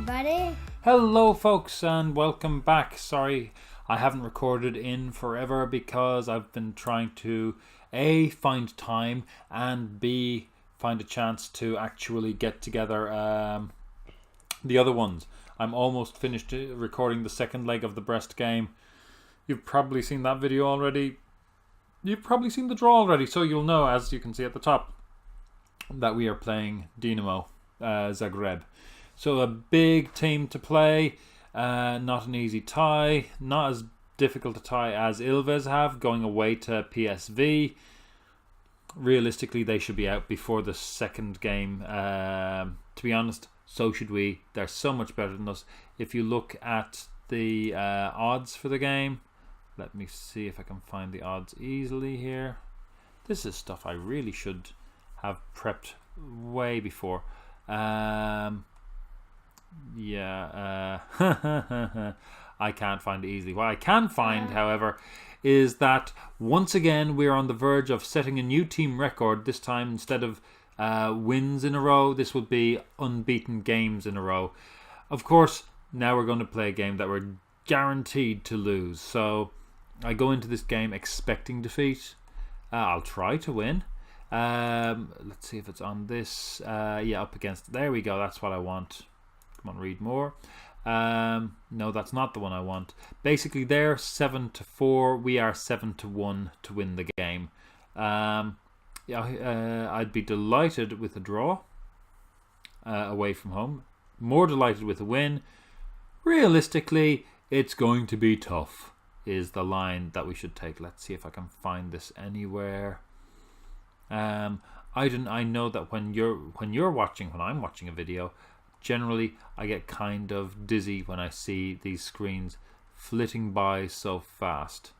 everybody. Hello folks and welcome back. Sorry I haven't recorded in forever because I've been trying to A, find time, and B, find a chance to actually get together the other ones. I'm almost finished recording the second leg of the Brest game. You've probably seen that video already. You've probably seen the draw already, so you'll know, as you can see at the top, that we are playing Dynamo Zagreb. So a big team to play, not an easy tie, not as difficult a tie as Ilves have, going away to PSV. Realistically, they should be out before the second game. To be honest, so should we. They're so much better than us. If you look at the odds for the game, let me see if I can find the odds easily here. This is stuff I really should have prepped way before. I can't find it easily. What I can find, however, is that once again we're on the verge of setting a new team record. This time, instead of wins in a row, this would be unbeaten games in a row. Of course, now we're going to play a game that we're guaranteed to lose. So I go into this game expecting defeat. I'll try to win. Let's see if it's on this. Up against. There we go. That's what I want. Come on, read more. No, that's not the one I want. Basically, they're 7-4. We are 7-1 to win the game. I'd be delighted with a draw away from home. More delighted with a win. Realistically, it's going to be tough, is the line that we should take. Let's see if I can find this anywhere. I know that when I'm watching a video, generally I get kind of dizzy when I see these screens flitting by so fast.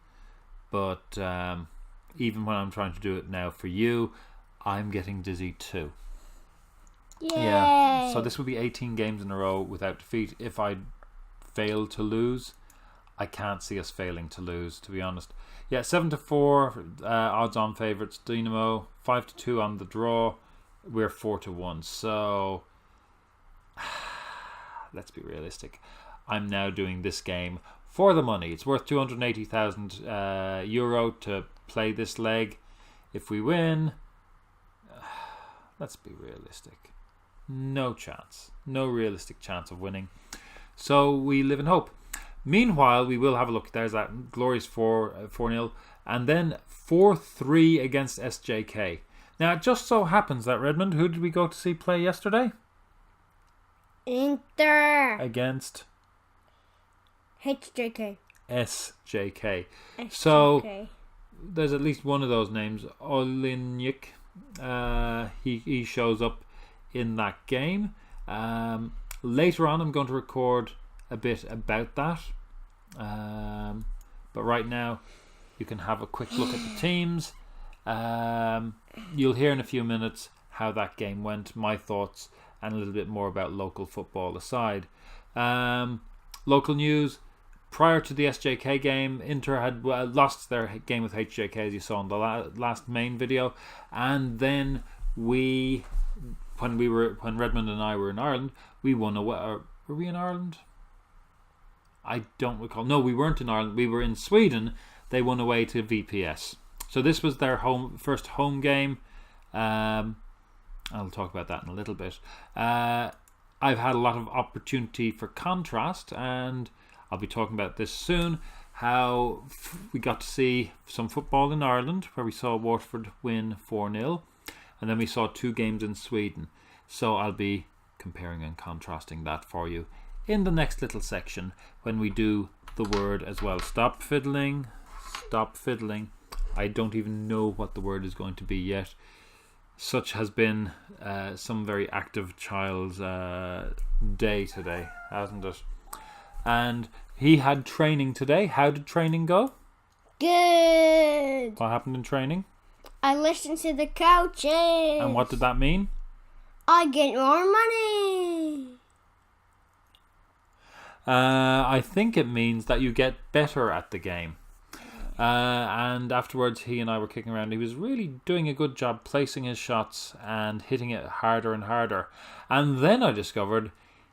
But even when I'm trying to do it now for you, I'm getting dizzy too. Yay. Yeah. So this will be 18 games in a row without defeat. If I fail to lose, I can't see us failing to lose, to be honest. Yeah, 7-4 odds-on favourites. Dynamo 5-2 on the draw. We're 4-1. So let's be realistic. I'm now doing this game for the money. It's worth 280,000 euro to play this leg. If we win, let's be realistic. No chance. No realistic chance of winning. So we live in hope. Meanwhile, we will have a look. There's that glorious 4-0. And then 4-3 against SJK. Now, it just so happens that Redmond, who did we go to see play yesterday? Inter. Against? HJK. SJK. SJK. So, there's at least one of those names. Olinik. He shows up in that game. Later on, I'm going to record a bit about that. But right now, you can have a quick look at the teams. You'll hear in a few minutes how that game went, my thoughts, and a little bit more about local football aside. Local news. Prior to the SJK game, Inter had lost their game with HJK, as you saw in the last main video. And then when Redmond and I were in Ireland, we won away. Were we in Ireland? I don't recall. No, we weren't in Ireland. We were in Sweden. They won away to VPS. So this was their first home game. I'll talk about that in a little bit. I've had a lot of opportunity for contrast, and I'll be talking about this soon. How we got to see some football in Ireland, where we saw Waterford win 4-0, and then we saw 2 games in Sweden. So I'll be comparing and contrasting that for you in the next little section when we do the word as well. Stop fiddling. Stop fiddling. I don't even know what the word is going to be yet. Such has been some very active child's day today, hasn't it? And he had training today. How did training go? Good. What happened in training? I listened to the coaches. And what did that mean? I get more money. I think it means that you get better at the game. And afterwards, he and I were kicking around. He was really doing a good job placing his shots and hitting it harder and harder. And then I discovered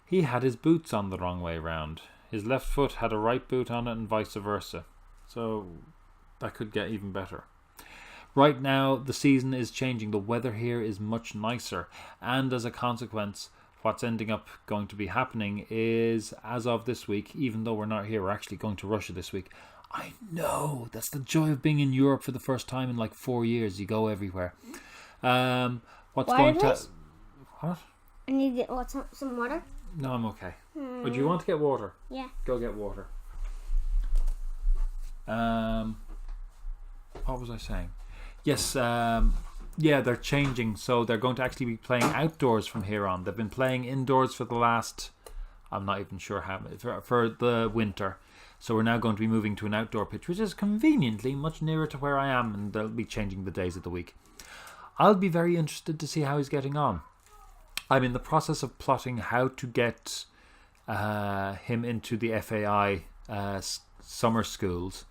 he had his boots on the wrong way round. His left foot had a right boot on it and vice versa. So that could get even better. Right now, the season is changing. The weather here is much nicer. And as a consequence, what's ending up going to be happening is, as of this week, even though we're not here, we're actually going to Russia this week. I know, that's the joy of being in Europe for the first time in like 4 years. You go everywhere. What's Water, going to... please? What? I need to get some water. No, I'm okay. Would you want to get water? Yeah. Go get water. What was I saying? Yes, yeah, they're changing. So they're going to actually be playing outdoors from here on. They've been playing indoors for the last, I'm not even sure how, for the winter. So we're now going to be moving to an outdoor pitch, which is conveniently much nearer to where I am, and they'll be changing the days of the week. I'll be very interested to see how he's getting on. I'm in the process of plotting how to get him into the FAI summer schools,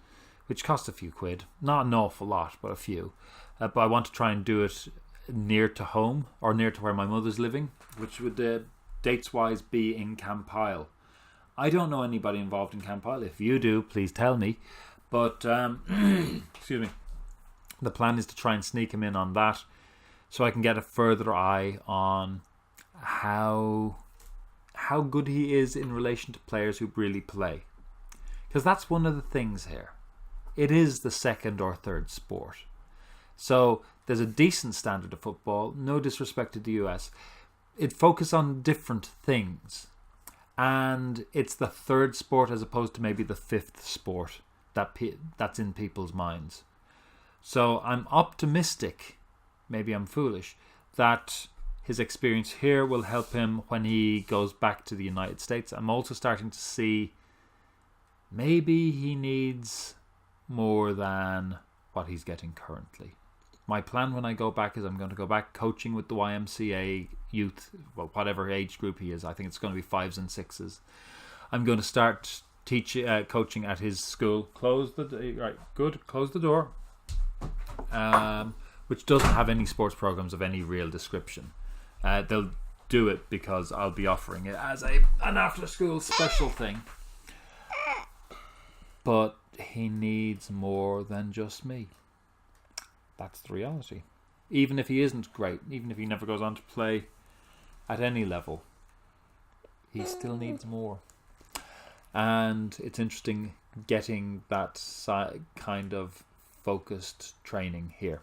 which cost a few quid. Not an awful lot, but a few. But I want to try and do it near to home, or near to where my mother's living, which would dates-wise be in Campile. I don't know anybody involved in Campile. If you do, please tell me. But, excuse me, the plan is to try and sneak him in on that, so I can get a further eye on how good he is in relation to players who really play. Because that's one of the things here. It is the second or third sport. So there's a decent standard of football, no disrespect to the US. It focuses on different things. And it's the third sport as opposed to maybe the fifth sport that's in people's minds. So I'm optimistic, maybe I'm foolish, that his experience here will help him when he goes back to the United States. I'm also starting to see maybe he needs more than what he's getting currently. My plan when I go back is I'm going to go back coaching with the YMCA youth, well, whatever age group he is. I think it's going to be 5s and 6s. I'm going to start coaching at his school. Close the door. Which doesn't have any sports programs of any real description. They'll do it because I'll be offering it as an after-school special thing. But he needs more than just me. That's the reality. Even if he isn't great, even if he never goes on to play at any level, he still needs more. And it's interesting getting that kind of focused training here.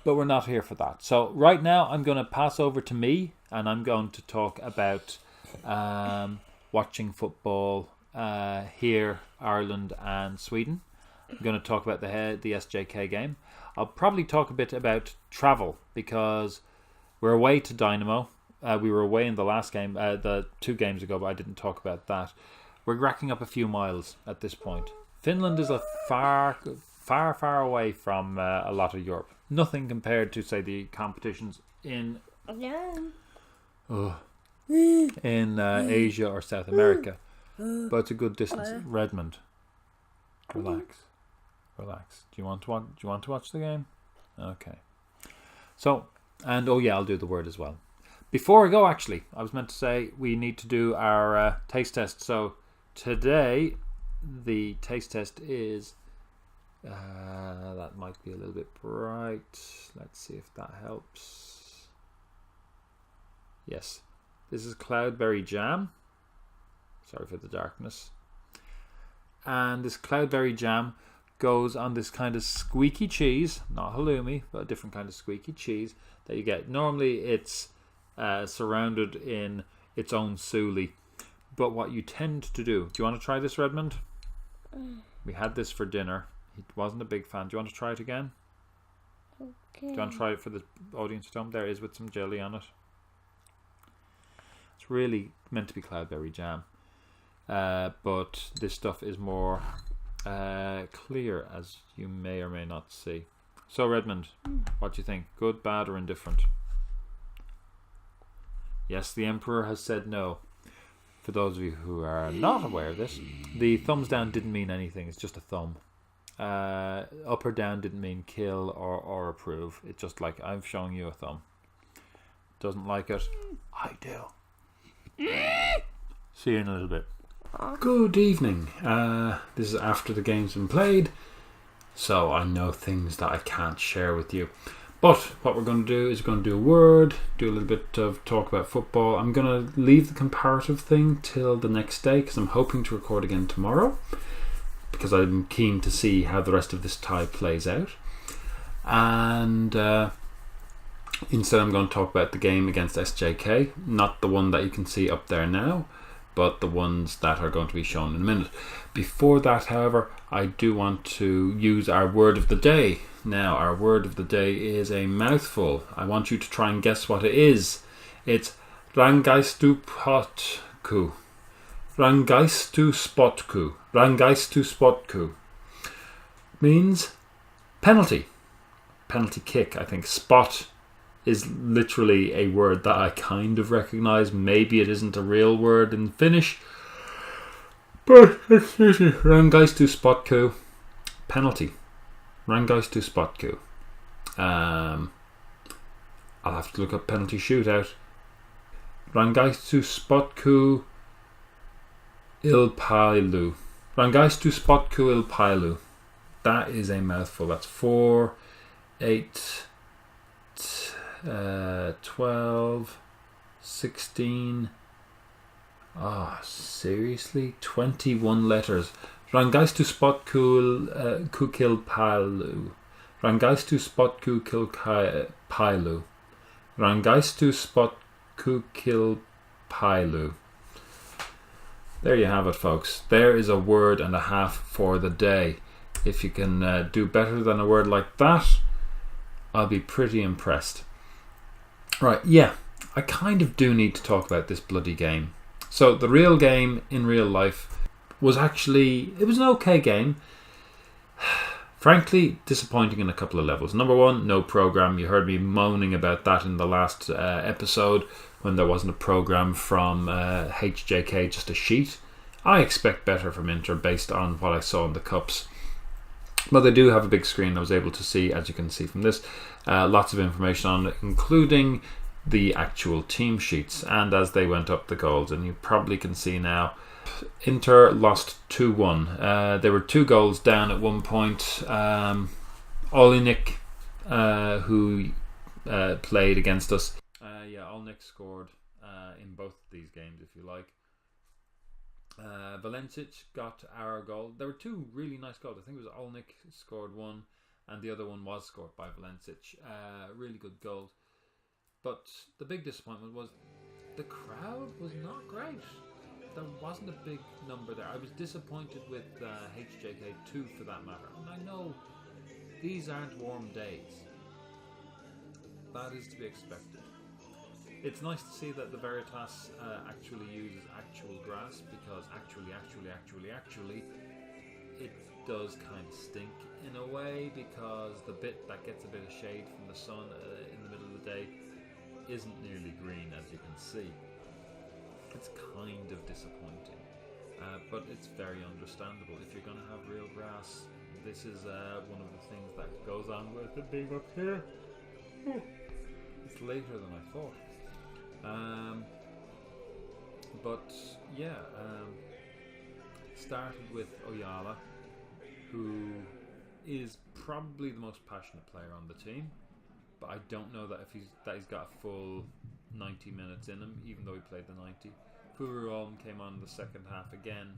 But we're not here for that. So right now I'm going to pass over to me, and I'm going to talk about watching football here, Ireland and Sweden. I'm going to talk about the SJK game. I'll probably talk a bit about travel, because we're away to Dynamo. We were away in the last game, the 2 games ago, but I didn't talk about that. We're racking up a few miles at this point. Finland is a far away from a lot of Europe. Nothing compared to, say, the competitions in Asia or South America. But it's a good distance. Redmond. Relax. Do you want to watch the game? Okay. So, and I'll do the word as well. Before I go, actually, I was meant to say we need to do our taste test. So today, the taste test is that might be a little bit bright. Let's see if that helps. Yes, this is Cloudberry Jam. Sorry for the darkness. And this Cloudberry Jam goes on this kind of squeaky cheese, not halloumi, but a different kind of squeaky cheese that you get. Normally it's surrounded in its own soulie, but what you tend to do you want to try this, Redmond? We had this for dinner. He wasn't a big fan. Do you want to try it again? Okay. Do you want to try it for the audience at home? There is with some jelly on it. It's really meant to be Cloudberry Jam, but this stuff is more clear, as you may or may not see. So Redmond, what do you think? Good, bad, or indifferent? Yes, the Emperor has said no. For those of you who are not aware of this, the thumbs down didn't mean anything. It's just a thumb. Up or down didn't mean kill or approve. It's just like I'm showing you a thumb. doesn't like it. I do. See you in a little bit. Good evening. This is after the game's been played, so I know things that I can't share with you. But what we're going to do is we're going to do a word, do a little bit of talk about football. I'm going to leave the comparative thing till the next day because I'm hoping to record again tomorrow because I'm keen to see how the rest of this tie plays out. And instead I'm going to talk about the game against SJK, not the one that you can see up there now, but the ones that are going to be shown in a minute. Before that, however, I do want to use our word of the day. Now, our word of the day is a mouthful. I want you to try and guess what it is. It's Rangaistupotku. Rangaistupotku. Rangaistupotku means penalty. Penalty kick, I think. Spot is literally a word that I kind of recognise. Maybe it isn't a real word in Finnish. But, excuse me, Rangaistupotku. Penalty. Rangaistupotku. I'll have to look up penalty shootout. Rangaistupotku ilpailu. Rangaistupotku ilpailu. That is a mouthful. That's 4, 8, 12, 16. Oh, seriously? 21 letters. Rangaistupotku kilpailu. Rangaistupotku kilpailu. Rangaistupotku kilpailu. There you have it, folks. There is a word and a half for the day. If you can do better than a word like that, I'll be pretty impressed. Right, yeah, I kind of do need to talk about this bloody game. So the real game in real life was actually, it was an okay game. Frankly, disappointing in a couple of levels. Number one, no program. You heard me moaning about that in the last episode when there wasn't a program from HJK, just a sheet. I expect better from Inter based on what I saw in the cups. But they do have a big screen. I was able to see, as you can see from this, lots of information on it, including the actual team sheets and as they went up the goals. And you probably can see now Inter lost 2-1. There were 2 goals down at one point. Olinik, who played against us. Olinik scored in both these games, if you like. Valencic got our goal. There were 2 really nice goals. I think it was Olnik scored one and the other one was scored by Valencic. Really good goals. But the big disappointment was the crowd was not great. There wasn't a big number there. I was disappointed with HJK 2 for that matter. And I know these aren't warm days. That is to be expected. It's nice to see that the Veritas actually uses actual grass, because actually it does kind of stink in a way, because the bit that gets a bit of shade from the sun in the middle of the day isn't nearly green, as you can see. It's kind of disappointing, but it's very understandable. If you're going to have real grass, this is one of the things that goes on with it being up here. It's later than I thought. But yeah, started with Oyala, who is probably the most passionate player on the team, but I don't know that he's got a full 90 minutes in him, even though he played the 90. Furuholm came on in the second half again.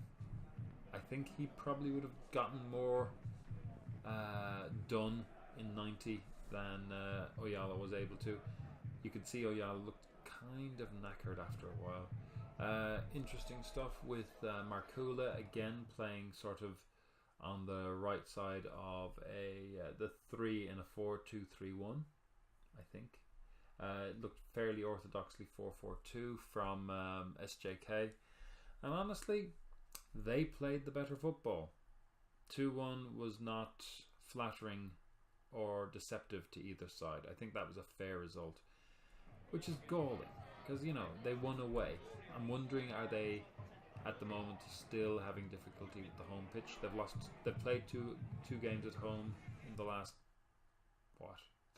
I think he probably would have gotten more done in 90 than Oyala was able to. You could see Oyala looked kind of knackered after a while. Interesting stuff with Markula again playing sort of on the right side of the 3 in a 4-2-3-1, I think. It looked fairly orthodoxly 4-4-2 from SJK, and honestly, they played the better football. 2-1 was not flattering or deceptive to either side. I think that was a fair result, which is galling because, you know, they won away. I'm wondering, are they at the moment still having difficulty with the home pitch? They've played two games at home in the last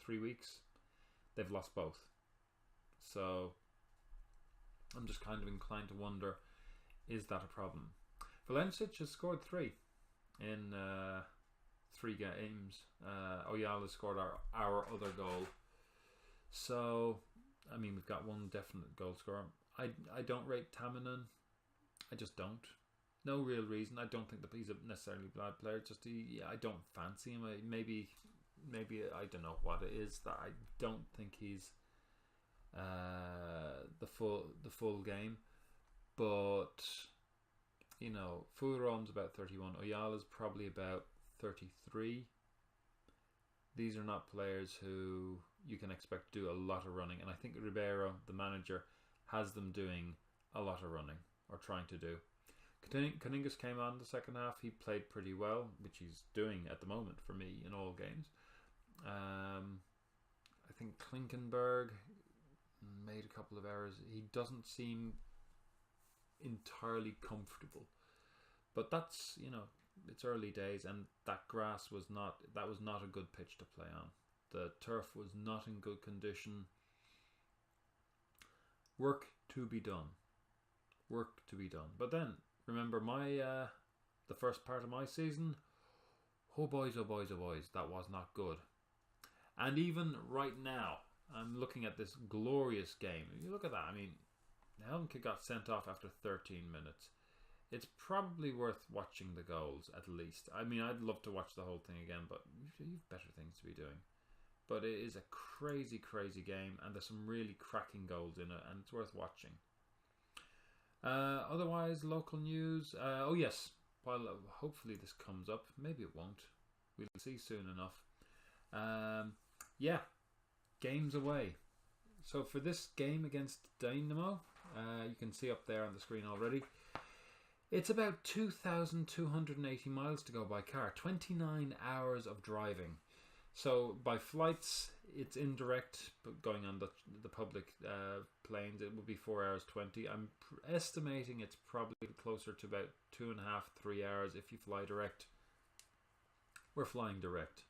3 weeks. They've lost both. So I'm just kind of inclined to wonder, is that a problem? Valencia has scored 3 in 3 games. Oyala scored our other goal. So, I mean, we've got one definite goal scorer. I don't rate Tamanen. I just don't. No real reason. I don't think that he's a necessarily bad player. Just I don't fancy him. Maybe I don't know what it is that I don't think he's the full game. But you know, Furon's about 31. Oyala's probably about 33. These are not players who you can expect to do a lot of running, and I think Ribeiro, the manager, has them doing a lot of running, or trying to do. Kuningas came on the second half. He played pretty well, which he's doing at the moment for me in all games. I think Klinkenberg made a couple of errors. He doesn't seem entirely comfortable, but that's, you know, it's early days, and that grass was not a good pitch to play on. The turf was not in good condition. Work to be done. But then remember the first part of my season. Oh boys, that was not good. And even right now, I'm looking at this glorious game. If you look at that, I mean, Helmke got sent off after 13 minutes. It's probably worth watching the goals at least. I mean, I'd love to watch the whole thing again, but you've better things to be doing. But it is a crazy, crazy game, and there's some really cracking goals in it, and it's worth watching. Otherwise, local news. Oh yes, well, hopefully this comes up. Maybe it won't. We'll see soon enough. Yeah, games away. So for this game against Dynamo, you can see up there on the screen already, it's about 2,280 miles to go by car, 29 hours of driving. So by flights, it's indirect, but going on the public planes, it would be 4 hours 20. I'm estimating it's probably closer to about 2.5, 3 hours if you fly direct. We're flying direct.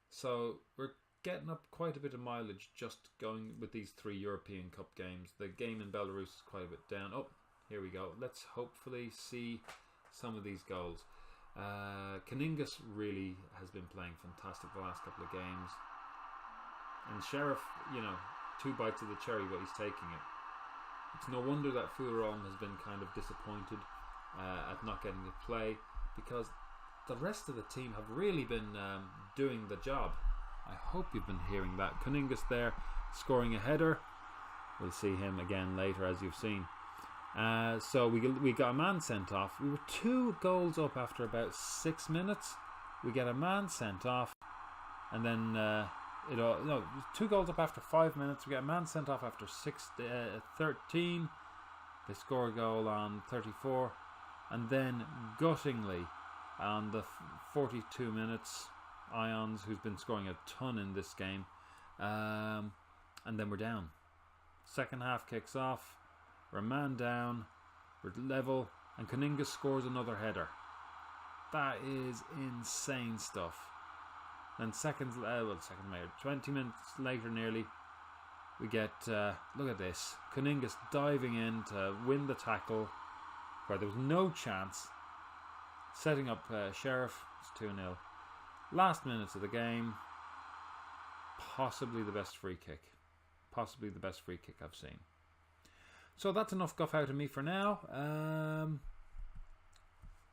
So we're getting up quite a bit of mileage just going with these 3 European Cup games. The game in Belarus is quite a bit down. Oh, here we go. Let's hopefully see some of these goals. Kuningas really has been playing fantastic the last couple of games. And Sheriff, you know, 2 bites of the cherry, but he's taking it. It's no wonder that Furon has been kind of disappointed at not getting to play, because the rest of the team have really been doing the job. I hope you've been hearing that. Kuningas there scoring a header. We'll see him again later, as you've seen. So we got a man sent off. We were 2 goals up after about 6 minutes. We get a man sent off, and then 2 goals up after 5 minutes. We get a man sent off after 13. They score a goal on 34, and then guttingly on the 42 minutes, Ions, who's been scoring a ton in this game, and then we're down. Second half kicks off. We're a man down, we're level, and Kuningas scores another header. That is insane stuff. Then 20 minutes later nearly, we get, look at this, Kuningas diving in to win the tackle, where there was no chance, setting up Sheriff. It's 2-0. Last minutes of the game, possibly the best free kick. Possibly the best free kick I've seen. So that's enough guff out of me for now.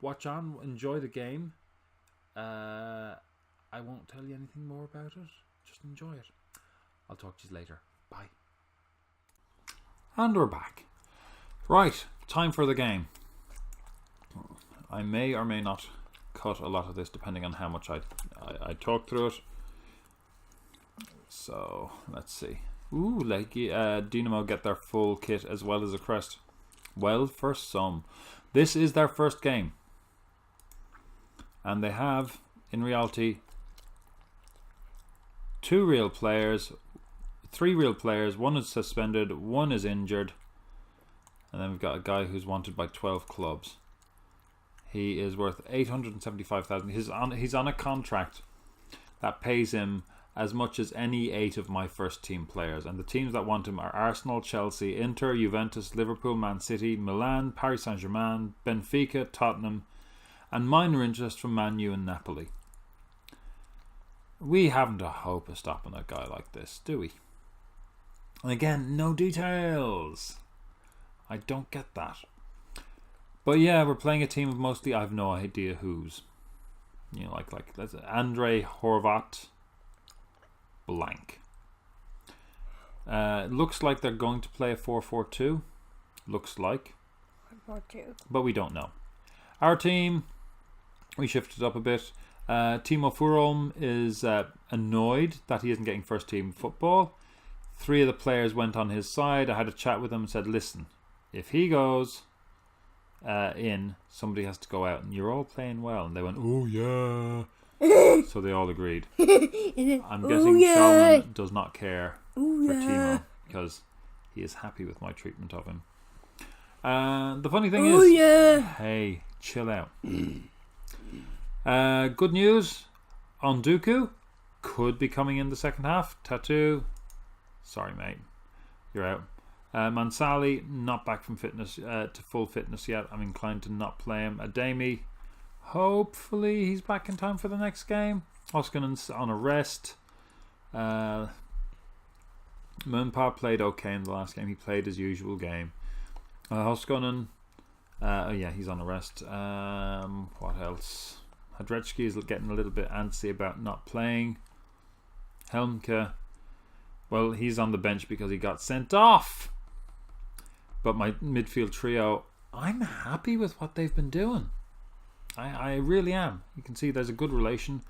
Watch on, enjoy the game. I won't tell you anything more about it. Just enjoy it. I'll talk to you later. Bye. And we're back. Right, time for the game. I may or may not cut a lot of this depending on how much I talk through it. So let's see. Ooh, Dynamo get their full kit as well as a crest. Well, for some. This is their first game. And they have, in reality, 2 real players, 3 real players. 1 is suspended, 1 is injured. And then we've got a guy who's wanted by 12 clubs. He is worth 875,000. He's on a contract that pays him as much as any 8 of my first team players. And the teams that want him are Arsenal, Chelsea, Inter, Juventus, Liverpool, Man City, Milan, Paris Saint-Germain, Benfica, Tottenham, and minor interest from Man U and Napoli. We haven't a hope of stopping a guy like this, do we? And again, no details. I don't get that. But yeah, we're playing a team of mostly I have no idea who's. You know, like Andre Horvat blank. Looks like they're going to play a 4-4-2. Looks like. 4-4-2. But we don't know. Our team, we shifted up a bit. Timo Furom is annoyed that he isn't getting first team football. 3 of the players went on his side. I had a chat with him and said, listen, if he goes in, somebody has to go out, and you're all playing well. And they went, oh yeah. So they all agreed. I'm guessing Shalman does not care for Timo because he is happy with my treatment of him. The funny thing is, hey, chill out. Good news, Onduku could be coming in the second half. Tattoo, sorry mate, you're out. Mansali not back from fitness to full fitness yet. I'm inclined to not play him. Ademi, hopefully he's back in time for the next game. Oskanen's on a rest. Munpa played okay in the last game. He played his usual game. Hoskonen, he's on a rest. What else? Hadretsky is getting a little bit antsy about not playing. Helmke, well, he's on the bench because he got sent off. But my midfield trio, I'm happy with what they've been doing. I really am. You can see there's a good relation.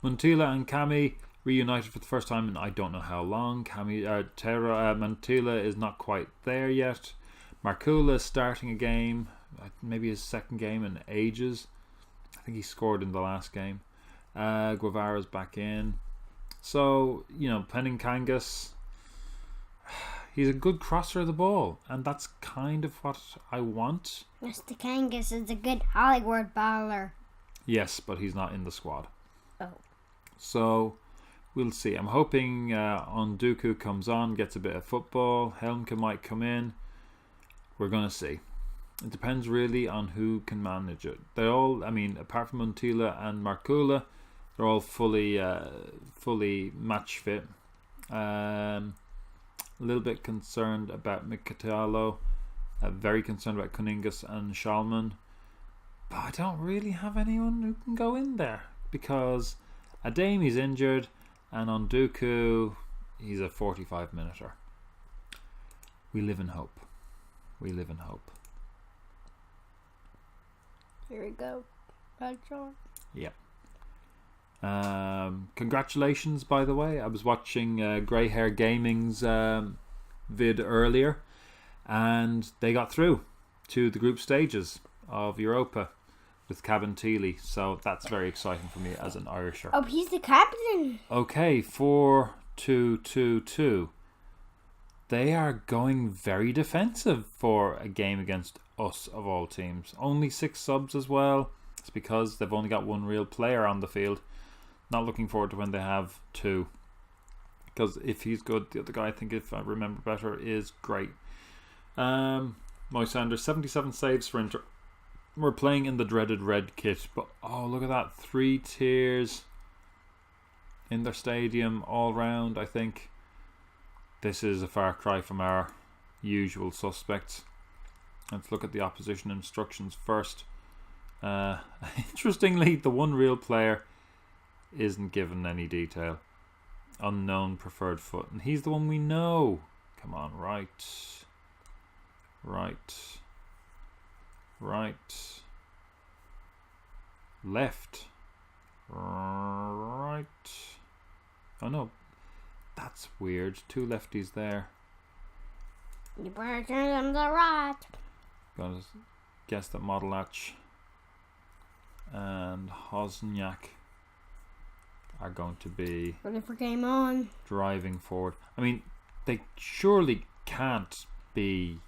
Muntila and Kami reunited for the first time in I don't know how long. Muntila is not quite there yet. Markula is starting a game, maybe his second game in ages. I think he scored in the last game. Guevara's back in. So, you know, Penninkangas, he's a good crosser of the ball, and that's kind of what I want. Mr. Kangas is a good Hollywood baller. Yes, but he's not in the squad. Oh. So, we'll see. I'm hoping Onduku comes on, gets a bit of football. Helmke might come in. We're going to see. It depends really on who can manage it. They all, I mean, apart from Muntila and Markula, they're all fully match fit. A little bit concerned about Mikatalo. Very concerned about Kuningas and Shalman. But I don't really have anyone who can go in there because Ademi's injured and Onduku, he's a 45-minuter. We live in hope. We live in hope. Here we go. Right, John? Yep. Congratulations, by the way. I was watching Grey Hair Gaming's vid earlier, and they got through to the group stages of Europa with Cabinteely. So that's very exciting for me as an Irisher. Oh, he's the captain. Okay, 4-2-2-2. They are going very defensive for a game against us of all teams. Only 6 subs as well. It's because they've only got 1 real player on the field. Not looking forward to when they have 2. Because if he's good, the other guy, I think if I remember better, is great. Moisander, 77 saves for Inter. We're playing in the dreaded red kit. But oh, look at that. 3 tiers in their stadium all round, I think. This is a far cry from our usual suspects. Let's look at the opposition instructions first. Interestingly, the 1 real player isn't given any detail. Unknown preferred foot. And he's the one we know. Come on, right. Left. Right. Oh no. That's weird. 2 lefties there. You better turn them to the right. Gonna guess that Modelach and Hosniak are going to be ready for game on. Driving forward. I mean, they surely can't be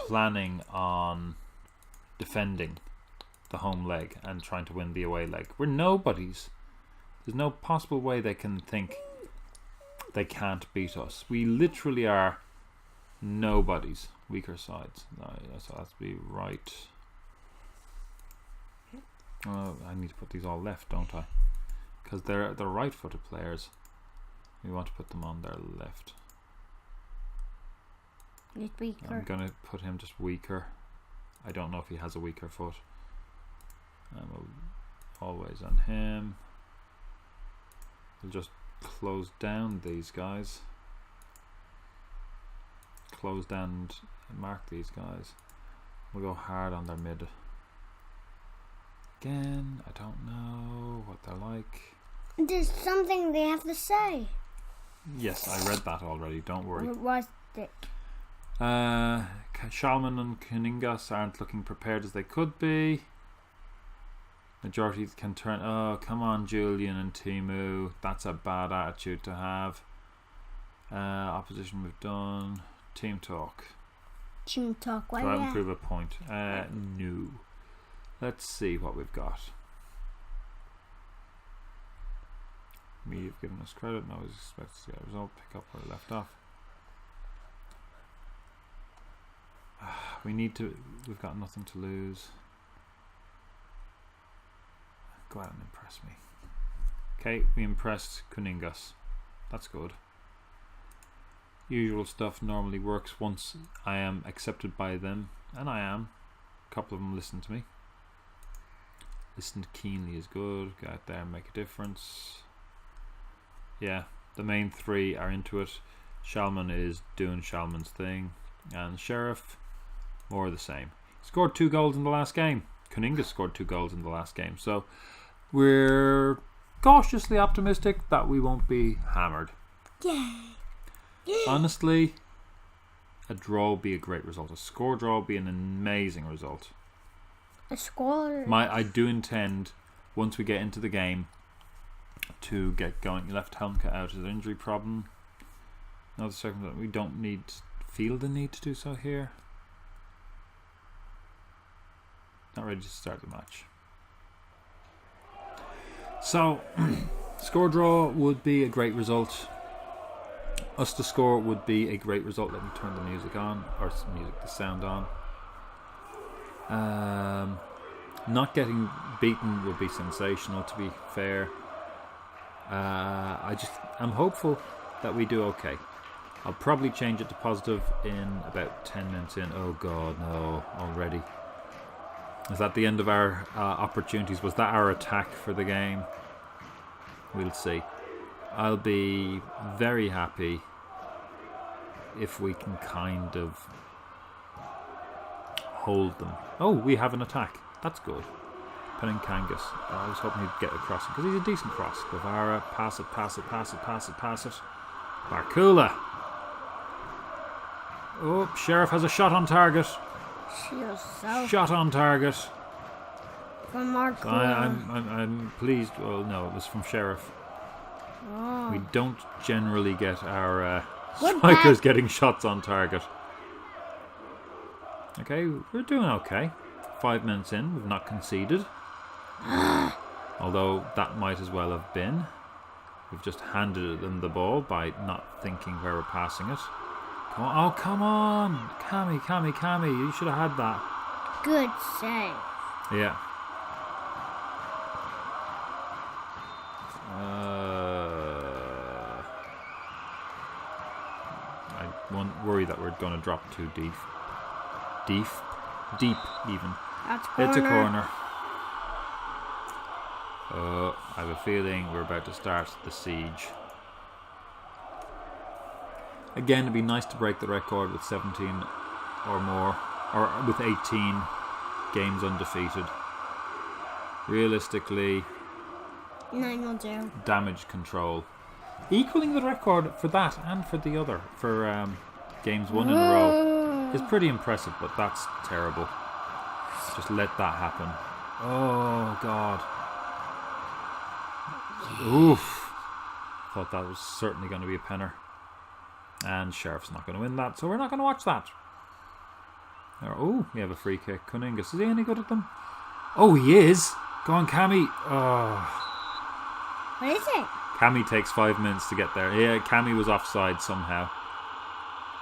planning on defending the home leg and trying to win the away leg. We're nobodies. There's no possible way they can think they can't beat us. We literally are nobody's weaker sides. No, so that has to be right. Oh, I need to put these all left, don't I? Because they're right-footed players. We want to put them on their left. He's weaker. I'm going to put him just weaker. I don't know if he has a weaker foot. We'll always on him. We'll just close down these guys. Close down and mark these guys. We'll go hard on their mid. Again, I don't know what they're like. There's something they have to say. Yes, I read that already, don't worry. What was it? Shalman and Kuningas aren't looking prepared as they could be. Majority can turn. Oh, come on, Julian and Timu. That's a bad attitude to have. Opposition we've done. Team talk. Team talk, why? Do I improve a point? No. Let's see what we've got. You've given us credit. No, I was expected to get a result. Pick up where we left off. We need to. We've got nothing to lose. Go out and impress me. Okay, we impressed Kuningas. That's good. Usual stuff normally works once I am accepted by them, and I am. A couple of them listen to me. Listen keenly is good. Go out there and make a difference. Yeah, the main three are into it. Shalman is doing Shalman's thing, and Sheriff, more of the same. Scored 2 goals in the last game. Kuningas scored 2 goals in the last game, so we're cautiously optimistic that we won't be hammered. Yay! Honestly, a draw would be a great result. A score draw would be an amazing result. A score. I do intend, once we get into the game, to get going. Left Helmke out as an injury problem. Another circumstance, we don't feel the need to do so here. Not ready to start the match. So, score draw would be a great result. Us to score would be a great result. Let me turn the music on, or the sound on. Not getting beaten would be sensational, to be fair. I'm hopeful that we do okay. I'll probably change it to positive in about 10 minutes in. Oh god, no, already. Is that the end of our opportunities? Was that our attack for the game? We'll see. I'll be very happy if we can kind of hold them. Oh, we have an attack. That's good. Peninkangas. I was hoping he'd get across it because he's a decent cross. Guevara, pass it. Barkula. Oh, Sheriff has a shot on target. Shot on target. From Mark. So I'm pleased. Well, no, it was from Sheriff. Oh. We don't generally get our strikers getting shots on target. Okay, we're doing okay. 5 minutes in, we've not conceded. Although that might as well have been. We've just handed them the ball by not thinking where we're passing it. Come on. Oh, come on. Kami. You should have had that. Good save. Yeah. I won't worry that we're going to drop too deep. Deep even. That's corner. It's a corner. I have a feeling we're about to start the siege. Again, it'd be nice to break the record with 17 or more, or with 18 games undefeated. Realistically, 9-0. damage control, equaling the record for that and for the other, for games won in a row, is pretty impressive. But that's terrible. Just let that happen. Oh God. Oof. Thought that was certainly going to be a penner. And Sheriff's not going to win that, so we're not going to watch that. Oh, we have a free kick. Kuningas, is he any good at them? Oh, he is. Go on, Cammy. Oh. What is it? Cammy takes 5 minutes to get there. Yeah, Cammy was offside somehow.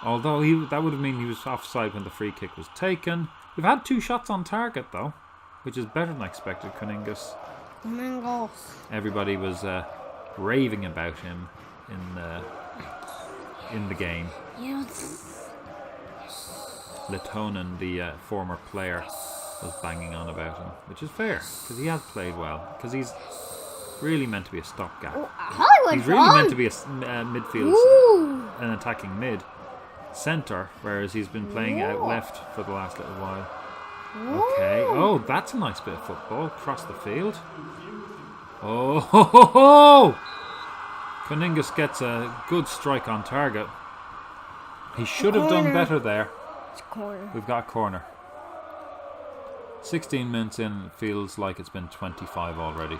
Although that would have mean he was offside when the free kick was taken. We've had 2 shots on target though, which is better than I expected. Kuningas. Everybody was raving about him in the game. Yes. Letonen, the former player, was banging on about him, which is fair because he has played well. Because he's really meant to be a stopgap. He's really meant to be a midfield, an attacking mid. Centre, whereas he's been playing out left for the last little while. Okay. Oh, that's a nice bit of football across the field. Oh, ho, ho, ho! Kuningas gets a good strike on target. He should have done better there. It's a corner. We've got a corner. 16 minutes in, it feels like it's been 25 already.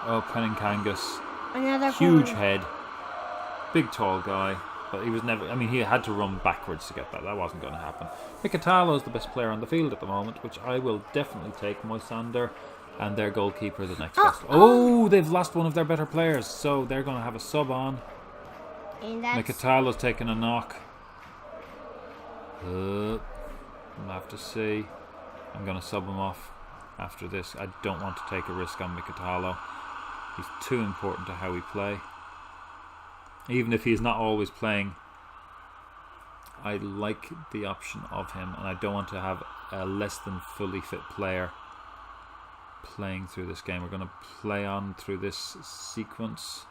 Oh, Penninkangas. Another huge corner. head. Big tall guy. But he was never... I mean, he had to run backwards to get that. That wasn't going to happen. Mikitalo is the best player on the field at the moment, which I will definitely take. Moisander and their goalkeeper the next best. Oh, they've lost one of their better players, so they're going to have a sub on. Mikitalo's taking a knock. I'll have to see. I'm going to sub him off after this. I don't want to take a risk on Mikitalo. He's too important to how we play. Even if he's not always playing, I like the option of him, and I don't want to have a less than fully fit player playing through this game. We're going to play on through this sequence.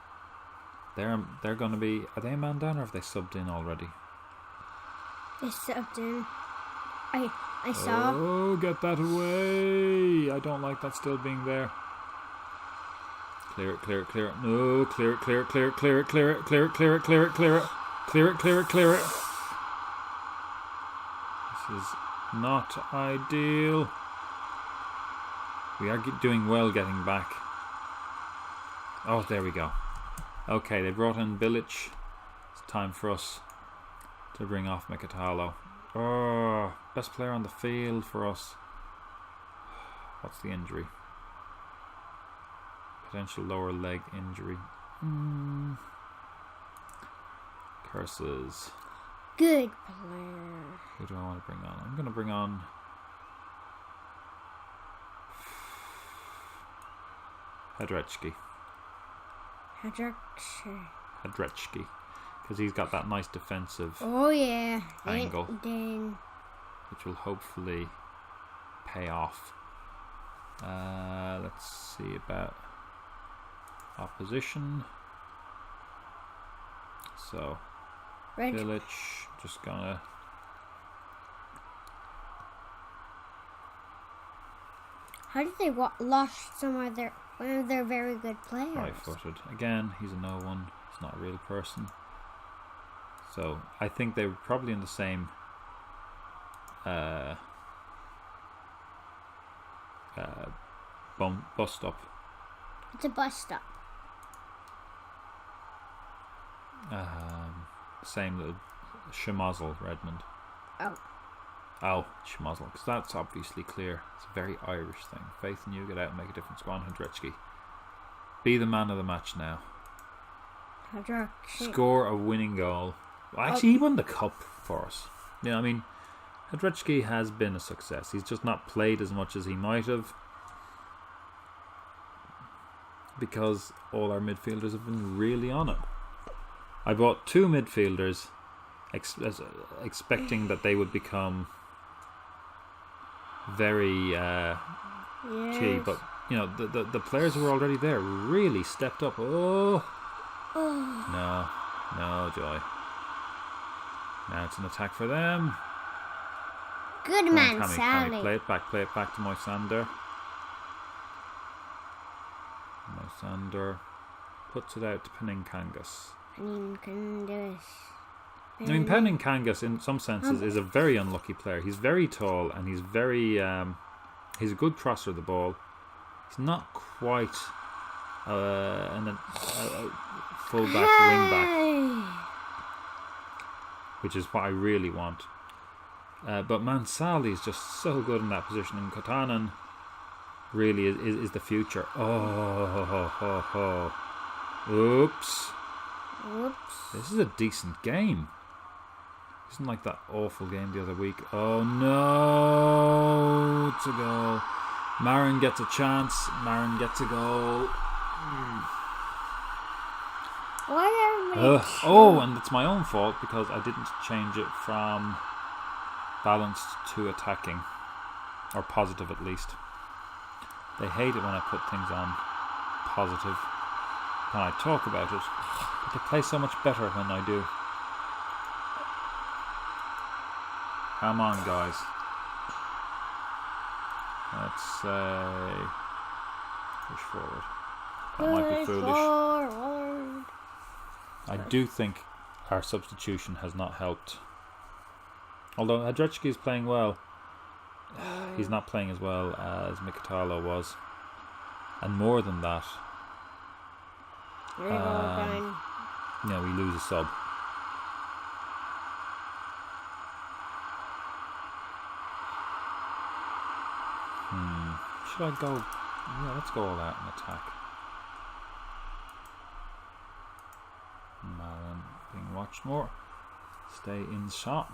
They're going to be... Are they a man down or have they subbed in already? They subbed in. I saw. Oh, get that away! I don't like that still being there. Clear it, clear it, clear it. No, clear it, clear it, clear it, clear it, clear it, clear it, clear it, clear it, clear it. Clear it, clear it, clear it. This is not ideal. We are doing well getting back. Oh, there we go. Okay, they brought in Bilic. It's time for us to bring off Mikitalo. Oh, best player on the field for us. What's the injury? Potential lower leg injury. Curses. Good player. Who do I want to bring on? I'm going to bring on Hadrechki. Hadrechki. Because he's got that nice defensive angle. Which will hopefully pay off. Let's see about opposition. So Bilic, just gonna how did they lost one of their very good players? High-footed. Again, he's a no one. He's not a real person. So I think they were probably in the same bus stop. It's a bus stop. Same little schmozzle, Redmond. Oh, schmozzle, because that's obviously clear. It's a very Irish thing. Faith in you, get out and make a difference. Go on, Hadrechki. Be the man of the match now. Score a winning goal. Well, actually, he won the cup for us. You know, I mean, Hadrechki has been a success. He's just not played as much as he might have, because all our midfielders have been really on it. I bought 2 midfielders expecting that they would become very key, but you know, the players who were already there really stepped up. No joy. Now it's an attack for them. Good man, Sally. Play it back to Moisander. Moisander puts it out to Penninkangas. I mean, Penninkangas, in some senses, is a very unlucky player. He's very tall and he's very... he's a good crosser of the ball. He's not quite a full-back, wing-back, which is what I really want. But Mansali is just so good in that position. And Kotanen really is the future. Oh. Oops. This is a decent game. Isn't like that awful game the other week. Oh no! It's a goal. Marin gets a chance. Marin gets a goal. Oh, and it's my own fault because I didn't change it from balanced to attacking. Or positive at least. They hate it when I put things on positive. When I talk about it. But they play so much better when I do. Come on, guys. Let's say push forward. That might be foolish. Forward. I do think our substitution has not helped. Although Hadrechki is playing well, he's not playing as well as Mikitalo was. And more than that, we lose a sub. Should I go? Yeah, let's go all out and attack. Malin being watched more. Stay in shot.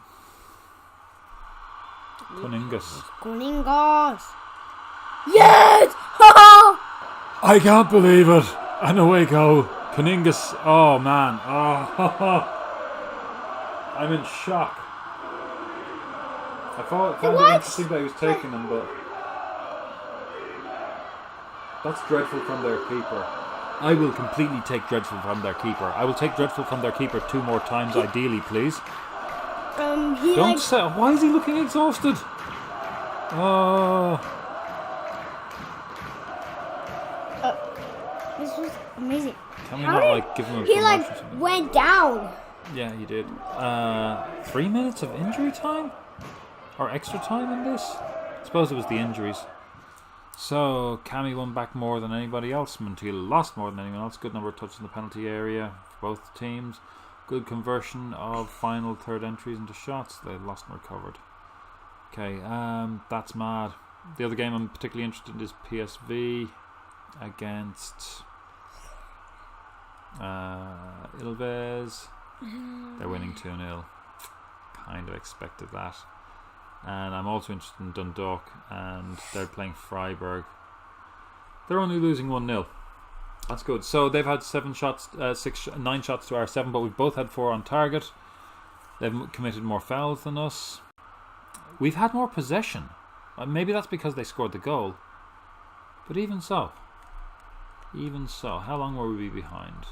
Kuningas. Yes! I can't believe it. And away go. Kuningas. Oh man. Oh. I'm in shock. I found it interesting that he was taking them, but that's dreadful from their keeper. I will completely take dreadful from their keeper. I will take dreadful from their keeper 2 more times, ideally, please. Don't say. Why is he looking exhausted? Oh. This was amazing. Can we not give him a He promotion or something? went down. Yeah, he did. 3 minutes of injury time? Or extra time in this? I suppose it was the injuries. So, Cammy won back more than anybody else. Montiel lost more than anyone else. Good number of touches in the penalty area for both teams. Good conversion of final third entries into shots. They lost and recovered. Okay, that's mad. The other game I'm particularly interested in is PSV against Ilves. They're winning 2-0. Kind of expected that. And I'm also interested in Dundalk, and they're playing Freiburg. They're only losing 1-0. That's good. So they've had 9 shots to our 7, but we've both had 4 on target. They've committed more fouls than us. We've had more possession. Maybe that's because they scored the goal. But even so, how long were we behind?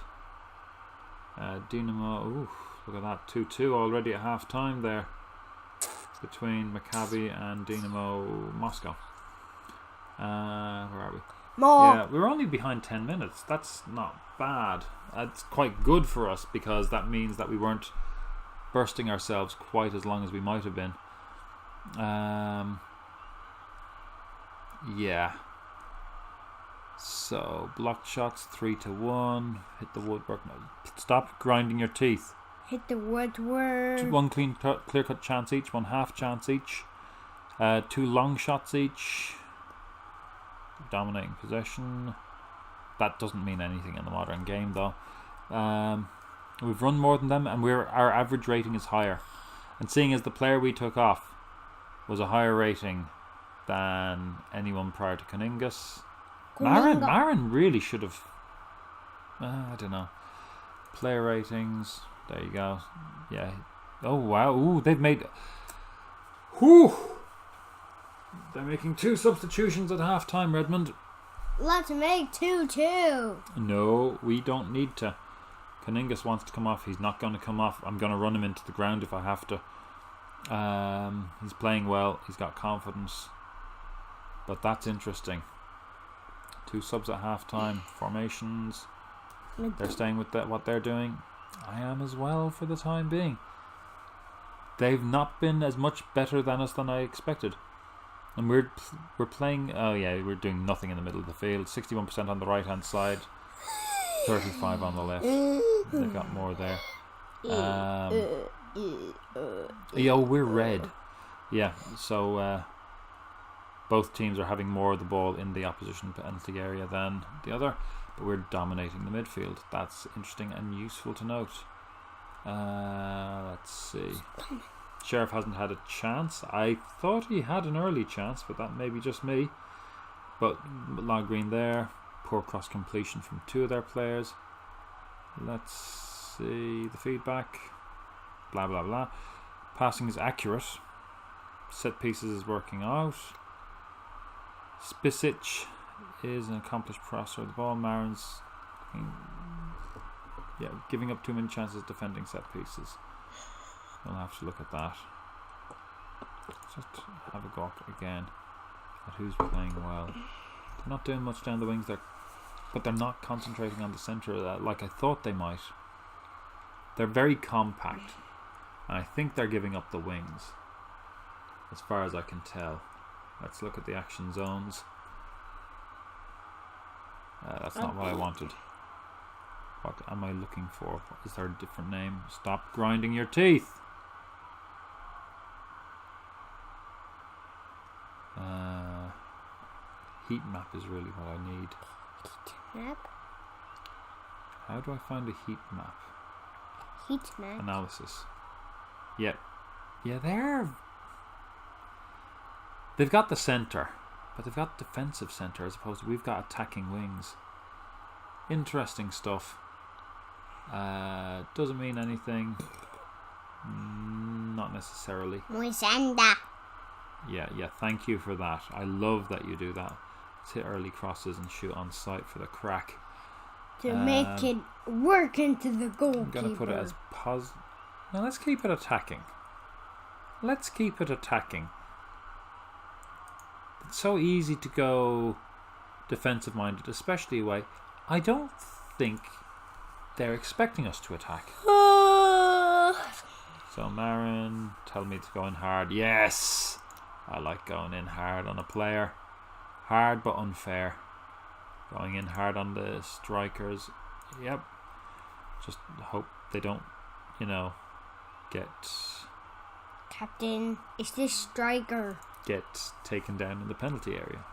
Dynamo, look at that, 2-2 already at half time there. Between Maccabi and Dynamo Moscow. Where are we? Yeah, we were only behind 10 minutes. That's not bad. That's quite good for us because that means that we weren't bursting ourselves quite as long as we might have been. Yeah. So blocked shots 3-1. Hit the woodwork. No, stop grinding your teeth. Hit the woodwork. 1 clear cut chance each, 1 half chance each, 2 long shots each. Dominating possession. That doesn't mean anything in the modern game though. We've run more than them, and our average rating is higher. And seeing as the player we took off was a higher rating than anyone prior to Kuningas. Marin really should have. I don't know. Player ratings. There you go. Yeah. Oh wow. Ooh, they've made. Whew. They're making 2 substitutions at half time, Redmond. Let's make 2-2. No, we don't need to. Kuningas wants to come off. He's not going to come off. I'm going to run him into the ground if I have to. He's playing well. He's got confidence. But that's interesting. 2 subs at half time. Formations. They're staying with what they're doing. I am as well for the time being. They've not been as much better than us than I expected. And we're playing. Oh yeah, we're doing nothing in the middle of the field. 61% on the right hand side, 35 on the left. They've got more there. Yo, we're red. Yeah. So Both teams are having more of the ball in the opposition penalty area than the other, but we're dominating the midfield. That's interesting and useful to note. Let's see. Sheriff hasn't had a chance. I thought he had an early chance, but that may be just me. But log green there. Poor cross completion from two of their players. Let's see the feedback. Blah blah blah. Passing is accurate. Set pieces is working out. Spicic is an accomplished crosser of the ball. Marin's giving up too many chances defending set pieces. We'll have to look at that. Just have a go again at who's playing well. They're not doing much down the wings there, but they're not concentrating on the centre like I thought they might. They're very compact, and I think they're giving up the wings, as far as I can tell. Let's look at the action zones. That's not what I wanted. What am I looking for? Is there a different name? Stop grinding your teeth. Heat map is really what I need. Heat map? How do I find a heat map? Heat map? Analysis. Yeah, they've got the centre, but they've got defensive centre as opposed to we've got attacking wings. Interesting stuff. Doesn't mean anything. Not necessarily. Moisanda. Yeah, thank you for that. I love that you do that. Let's hit early crosses and shoot on sight for the crack. To make it work into the goalkeeper. I'm going to put it as positive. Now let's keep it attacking. Let's keep it attacking. It's so easy to go defensive minded, especially away. I don't think they're expecting us to attack. So Marin, tell me to go in hard. Yes! I like going in hard on a player. Hard but unfair. Going in hard on the strikers. Yep. Just hope they don't, get... Captain, it's this striker. Get taken down in the penalty area.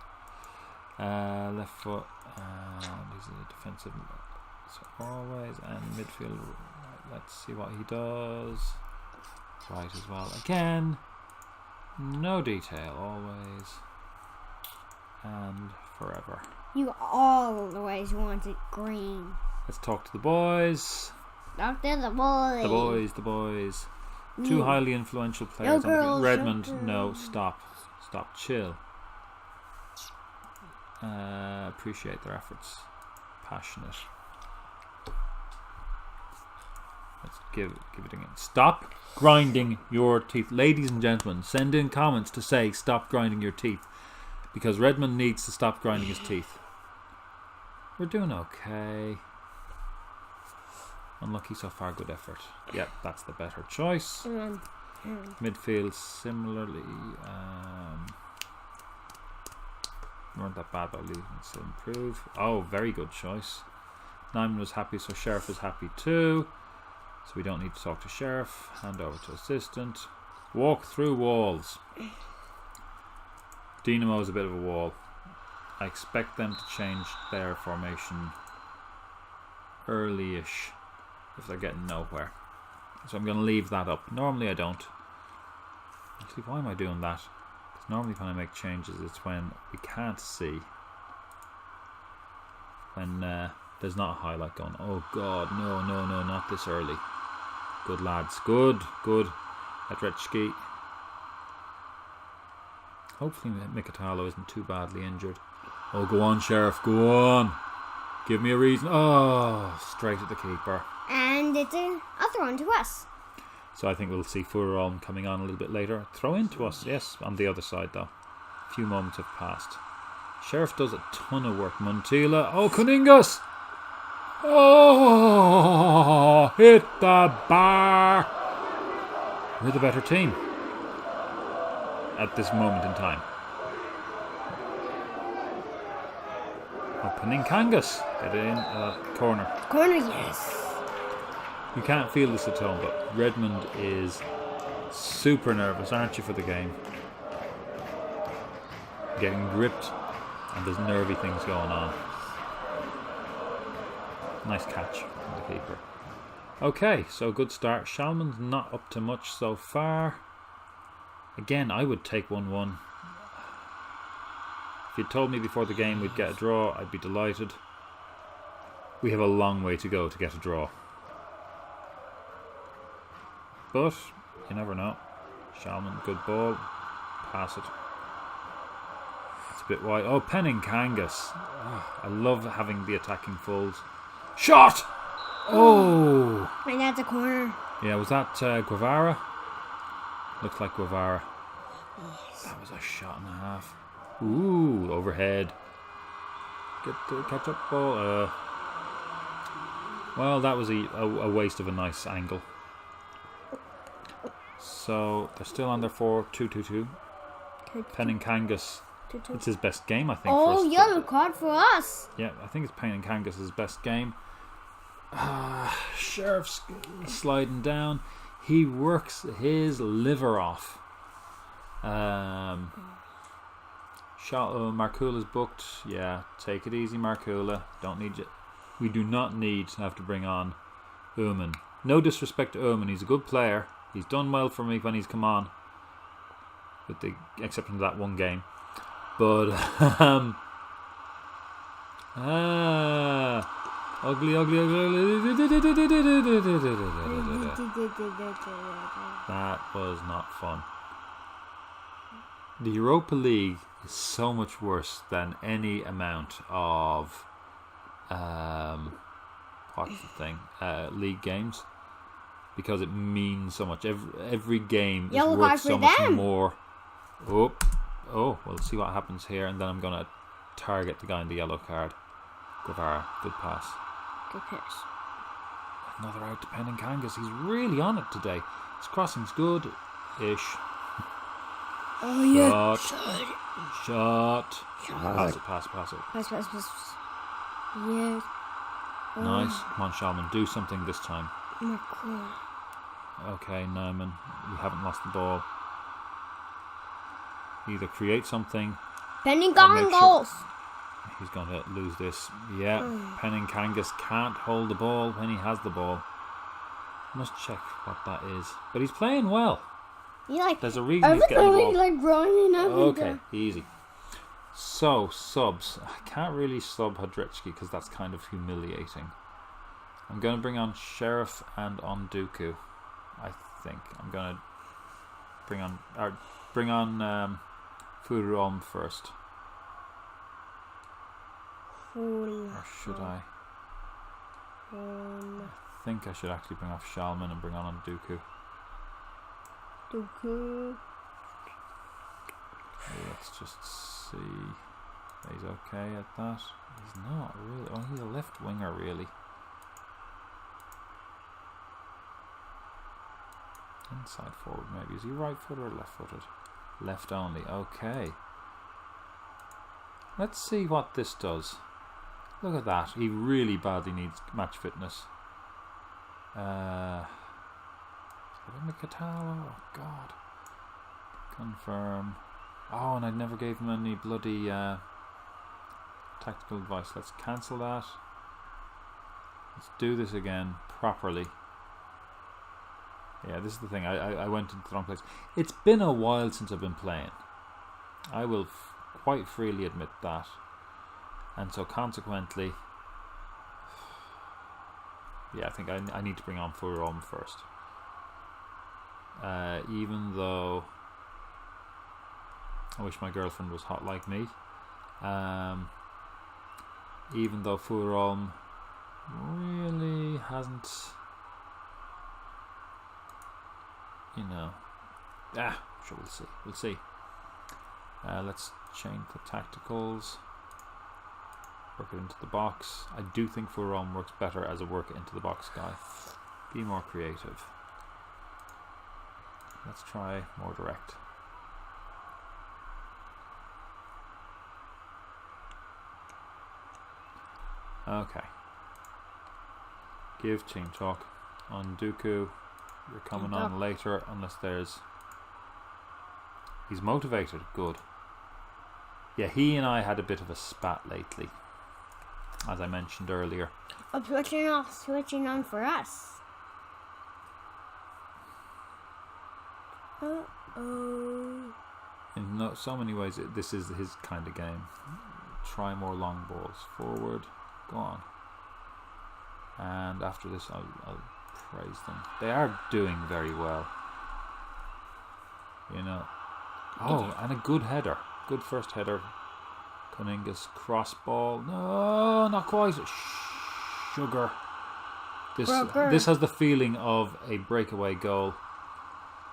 Left foot. These are the defensive. So always and midfield. Let's see what he does. Right as well. Again. No detail. Always. And forever. You always wanted green. Let's talk to the boys. Talk to the boys. The boys. Two highly influential players. No girls, Redmond. no No, girls. stop. Chill. Appreciate their efforts. Passionate. Let's give it again. Stop grinding your teeth. Ladies and gentlemen, send in comments to say stop grinding your teeth, because Redmond needs to stop grinding his teeth. We're doing okay. Unlucky so far, good effort. Yep, that's the better choice. Midfield similarly weren't that bad, but leaving to improve. Oh, very good choice. Nyman was happy, so Sheriff is happy too. So we don't need to talk to Sheriff. Hand over to assistant. Walk through walls. Dynamo is a bit of a wall. I expect them to change their formation early-ish if they're getting nowhere. So I'm going to leave that up. Normally I don't. Actually, why am I doing that? Because normally when I make changes, it's when we can't see. When there's not a highlight going. Oh God, no, not this early. Good lads, good. Atrechki. Hopefully Mikitalo isn't too badly injured. Oh, go on, Sheriff, go on. Give me a reason. Oh, straight at the keeper. And it's a throw in to us. So I think we'll see Furron coming on a little bit later. Throw in to us, yes, on the other side though. A few moments have passed. Sheriff does a ton of work. Montila. Oh, Kuningas! Oh, hit the bar! We're the better team at this moment in time. Opening Kangas. Get in. Corner. Corner, yes. You can't feel this at home, but Redmond is super nervous, aren't you, for the game? getting gripped, and there's nervy things going on. Nice catch from the keeper. Okay, so good start. Shalman's not up to much so far. Again, I would take 1-1. If you'd told me before the game we'd get a draw, I'd be delighted. We have a long way to go to get a draw. But, you never know. Shalman, good ball. Pass it. It's a bit wide. Oh, Penninkangas. Oh, I love having the attacking fulls. Shot! Oh! And that's a corner. Yeah, was that Guevara? Looked like Guevara. That was a shot and a half. Ooh, overhead. Get the catch up ball. Well, that was a waste of a nice angle. So they're still on their 4-2-2-2. Penninkangas. It's his best game, I think. Oh, yellow card for us. Yeah, I think it's Penninkangas' best game. Sheriff's sliding down. He works his liver off. Markula's booked. Yeah, take it easy, Markula. Don't need you. We do not need to have to bring on Uman. No disrespect to Uman. He's a good player. He's done well for me when he's come on, with the exception of that one game. But ugly. That was not fun. The Europa League is so much worse than any amount of what's the thing? League games, because it means so much. Every game is worth so much more. Oh, we'll see what happens here, and then I'm gonna target the guy in the yellow card. Guevara, good pass. Good pass. Another out to Penninkangas. He's really on it today. His crossing's good-ish. Oh yeah. Shot. Pass it. Pass. Yes. Nice. Come on, Shalman. Do something this time. Oh, cool. Okay, Neumann. We haven't lost the ball. Either create something. Penninkangas. He's going to lose this. Yeah, Penninkangas can't hold the ball when he has the ball. Must check what that is. But he's playing well. There's a reason he's getting the ball. Running Okay, easy. So, subs. I can't really sub Hadretsky because that's kind of humiliating. I'm going to bring on Sheriff and on Dooku. I think I'm going to bring on Furuom first. Or should I? I think I should actually bring off Shalman and bring on Dooku. Let's just see. He's okay at that. He's not really. Oh, he's a left winger, really. Inside forward, maybe. Is he right footed or left footed? Left only. Okay. Let's see what this does. Look at that. He really badly needs match fitness. Oh, God. Confirm. Oh, and I never gave him any bloody tactical advice. Let's cancel that. Let's do this again properly. Yeah, this is the thing. I went into the wrong place. It's been a while since I've been playing. I will quite freely admit that. And so consequently, yeah, I think I need to bring on Furuom first. Even though I wish my girlfriend was hot like me. Even though Furuom really hasn't, sure, we'll see. Let's change the tacticals. Work it into the box. I do think Furuom works better as a work it into the box guy. Be more creative. Let's try more direct. Okay. Give team talk. On Dooku, you're coming on later unless there's... He's motivated. Good. Yeah, he and I had a bit of a spat lately, as I mentioned earlier. I'm switching off, switching on for us. In so many ways, this is his kind of game. Try more long balls. Forward. Go on. And after this, I'll praise them. They are doing very well. You know. Oh, and a good header. Good first header. Kuningas cross ball. No, not quite. Sugar. This has the feeling of a breakaway goal.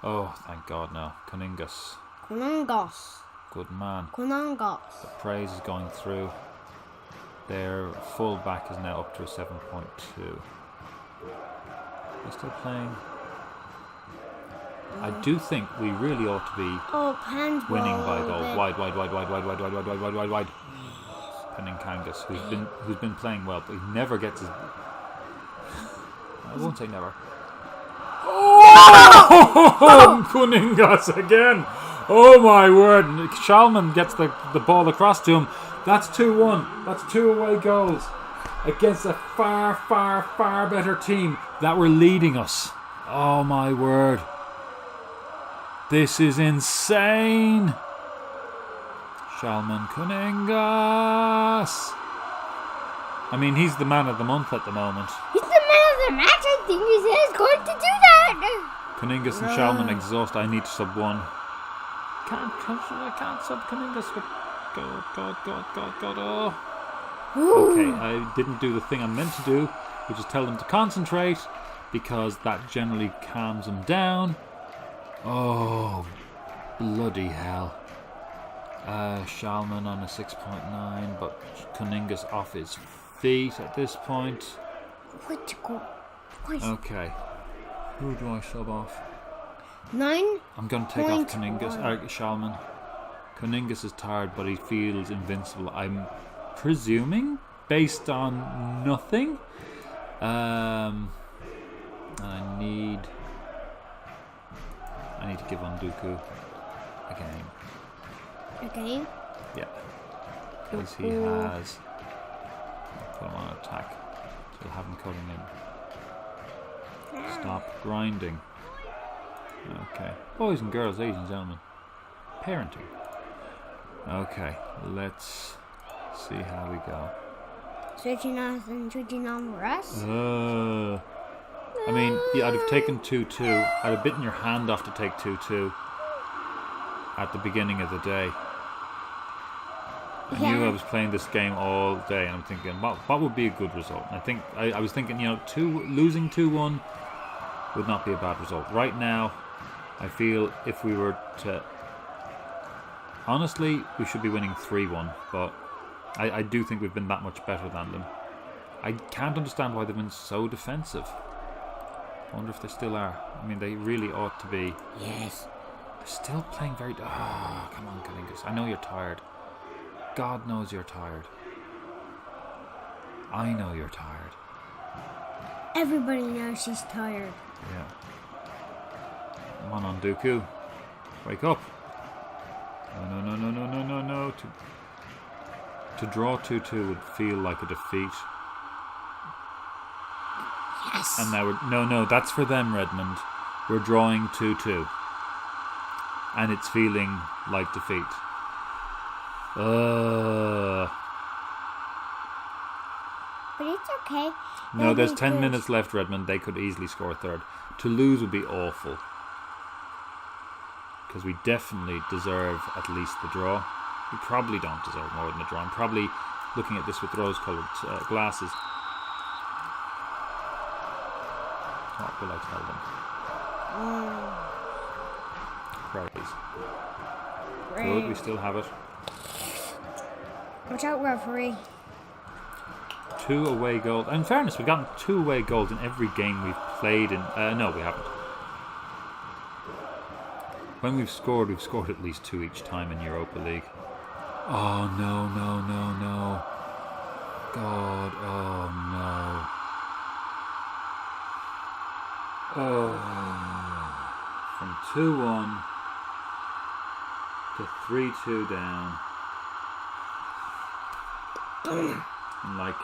Oh, thank God, no. Kuningas. Good man. Kunangas. The praise is going through. Their full back is now up to a 7.2. They're still playing. I do think we really ought to be winning by goal. Wide. Peninkangas, who's been playing well, but he never gets his. I won't say never. Oh! Kuningas again. Oh my word. Shalman gets the ball across to him. That's 2-1. That's 2 away goals against a far, far, far better team that were leading us. Oh my word. This is insane. Shalman Kuningas. I mean, he's the man of the month at the moment. He's the man of the match. I think he's going to do that. Kuningas and Shalman exhaust. I need to sub one. I can't sub Kuningas. But God. Oh. Okay, I didn't do the thing I meant to do, which is tell them to concentrate, because that generally calms them down. Oh, bloody hell. Shalman on a 6.9, but Kuningas off his feet at this point. Okay. Who do I sub off? 9. I'm going to take off Kuningas. Shalman. Kuningas is tired, but he feels invincible. I'm presuming, based on nothing. And I need to give Onduku a game. Okay. Yeah. Because he has put him on attack. So I'll have him cutting in. Stop grinding. Okay. Boys and girls, ladies and gentlemen. Parenting. Okay. Let's see how we go. Switching off and switching on for us. I mean, yeah, I'd have taken 2-2. I'd have bitten your hand off to take 2-2 at the beginning of the day. I knew I was playing this game all day, and I'm thinking, what would be a good result? And I think I was thinking, losing 2-1 would not be a bad result. Right now, I feel if we were to, honestly, we should be winning 3-1. But I do think we've been that much better than them. I can't understand why they've been so defensive. I wonder if they still are. I mean, they really ought to be. Yes. They're still playing very. Come on, Kuningas. I know you're tired. God knows you're tired. I know you're tired. Everybody knows she's tired. Yeah. Come on, Onduku. Wake up. No. To draw 2-2 would feel like a defeat. Yes. And now no, that's for them, Redmond. We're drawing 2-2. And it's feeling like defeat. But it's okay. No, there's 10 minutes left, Redmond. They could easily score a third. To lose would be awful. Because we definitely deserve at least the draw. We probably don't deserve more than the draw. I'm probably looking at this with rose-coloured glasses. What will I tell them? Praise. Good, we still have it. Watch out, referee. 2 away goals. In fairness, we've gotten 2 away goals in every game we've played in. No, we haven't. When we've scored at least 2 each time in Europa League. Oh, no. God, oh, no. Oh. From 2-1 to 3-2 down. in like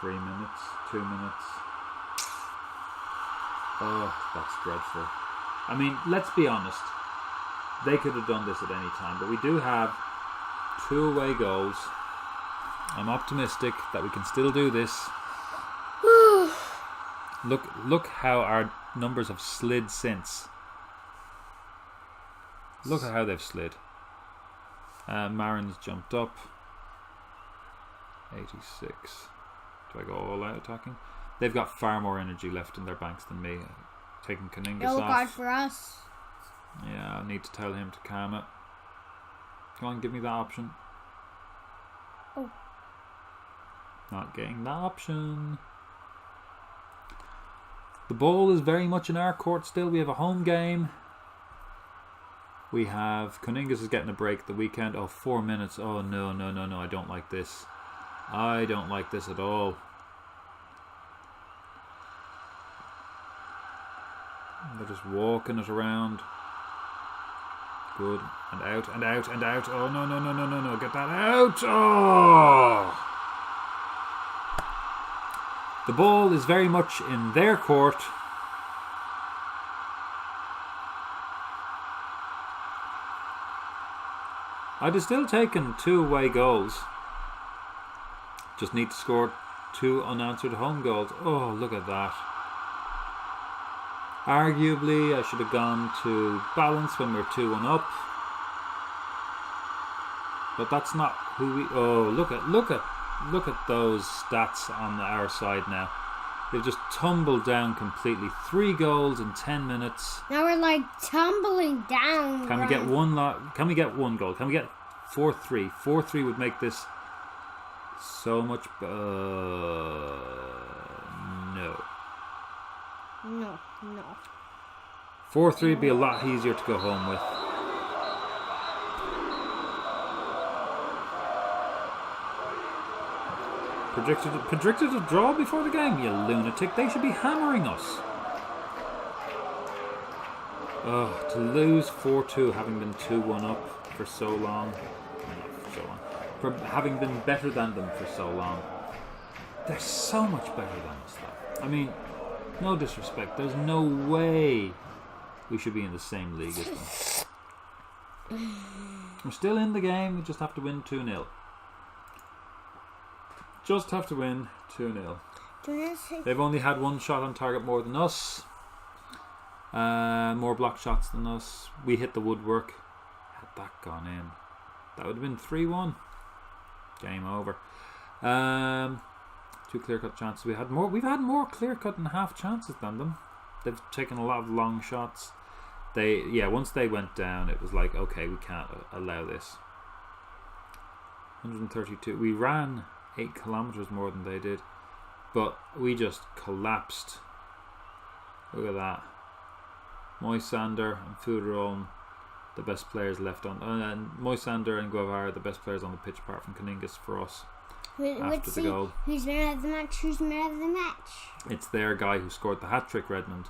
3 minutes, 2 minutes. Oh, that's dreadful. I mean, let's be honest. They could have done this at any time, but we do have 2 away goals. I'm optimistic that we can still do this. Look how our numbers have slid since. Look at how they've slid. Marin's jumped up. 86. Do I go all out attacking? They've got far more energy left in their banks than me. Taking Kuningas No off. card for us. Yeah, I'll need to tell him to calm it. Go on, give me that option. Oh. Not getting that option. The ball is very much in our court still. We have a home game. We have Kuningas is getting a break the weekend. Oh, 4 minutes. Oh, no. I don't like this. I don't like this at all. They're just walking it around. Good. And out, and out, and out. Oh, no. Get that out. Oh! The ball is very much in their court. I'd have still taken 2 away goals. Just need to score 2 unanswered home goals. Oh, look at that. Arguably, I should have gone to balance when we're 2-1 up. But that's not who we... Oh, look at those stats on our side now. They've just tumbled down completely. 3 goals in 10 minutes. Now we're like tumbling down. Can we get one? Can we get 1 goal? Can we get 4-3? 4-3 would make this so much. No. No. 4-3 would be a lot easier to go home with. Predicted a draw before the game, you lunatic. They should be hammering us. Oh, to lose 4-2 having been 2-1 up for so long. For having been better than them for so long. They're so much better than us though. I mean, no disrespect, there's no way we should be in the same league as them. We're still in the game, we just have to win 2-0. Just have to win 2-0. They've only had 1 shot on target more than us. More block shots than us. We hit the woodwork. Had that gone in, that would have been 3-1. Game over. 2 clear-cut chances. We've had more clear-cut and half chances than them. They've taken a lot of long shots. Once they went down, it was like, okay, we can't allow this. 132. We ran 8 kilometers more than they did, but we just collapsed. Look at that. Moisander and Fuderolm, the best players left on, and Moisander and Guevara, the best players on the pitch apart from Kuningas for us. After the goal. Who's man of the match? Who's man of the match? It's their guy who scored the hat-trick, Redmond.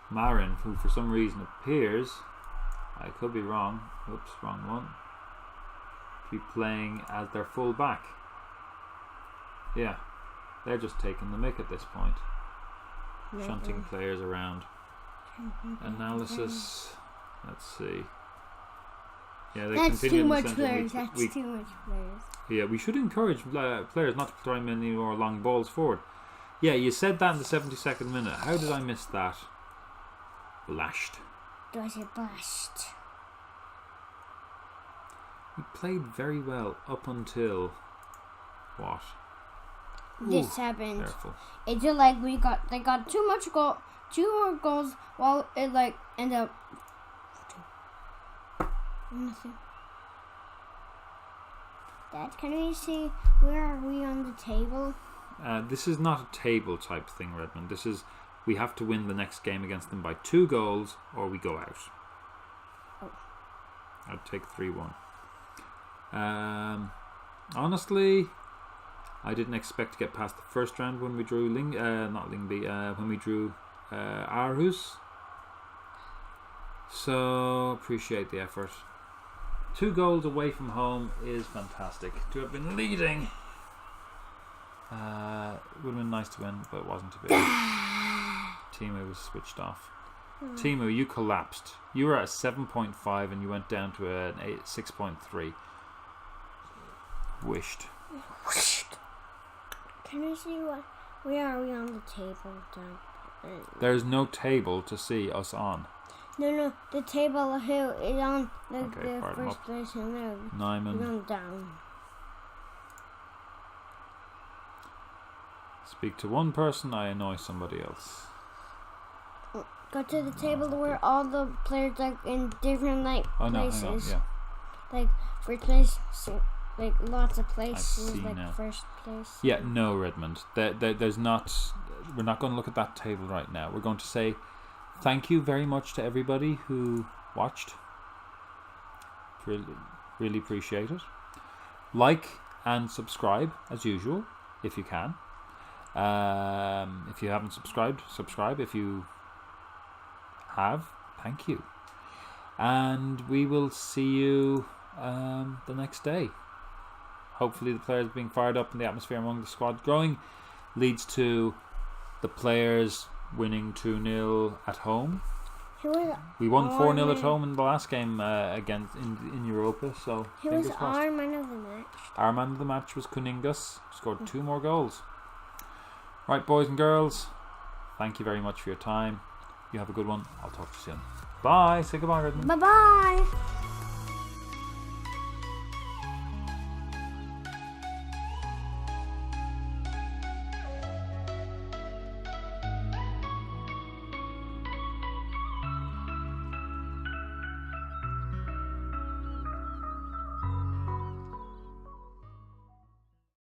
Marin, who for some reason appears, I could be wrong, oops, wrong one, to be playing as their full back. Yeah, they're just taking the mick at this point. Shunting players around. Analysis. Let's see. Yeah, that's too much players. That's too much players. Yeah, we should encourage players not to throw many more long balls forward. Yeah, you said that in the 72nd minute. How did I miss that? Blashed. Does it blast? We played very well up until what? This happened. Careful. It's just like they got too more goals while it like ended up nothing. Dad, can we see where are we on the table? This is not a table type thing, Redmond. This is we have to win the next game against them by 2 goals or we go out. Oh. I'd take 3-1. Honestly, I didn't expect to get past the first round when we drew when we drew Aarhus. So appreciate the effort. 2 goals away from home is fantastic. To have been leading, would have been nice to win, but it wasn't to be. Timu was switched off. Timu, you collapsed. You were at a 7.5 and you went down to an 6.3. Wished. Can I see where are we on the table? There's no table to see us on. No, the table who is on the fire them first up. place and then Nyman. going down. Speak to one person, I annoy somebody else. Go to the table where all the players like in different places. Hang on, yeah. Like first place, like lots of places, see like now. first place. Yeah, no, Redmond. There's not. We're not going to look at that table right now. We're going to say thank you very much to everybody who watched. Really appreciate it. Like and subscribe as usual if you can. If you haven't subscribed, subscribe. If you have, thank you. And we will see you the next day. Hopefully the players being fired up and the atmosphere among the squad growing leads to the players winning 2-0 at home. We won 4-0 at home in the last game against in Europa. So who was our man of the match? Our man of the match was Kuningas. Scored 2 more goals. Right, boys and girls, thank you very much for your time. You have a good one. I'll talk to you soon. Bye. Say goodbye, Redmond. Bye-bye.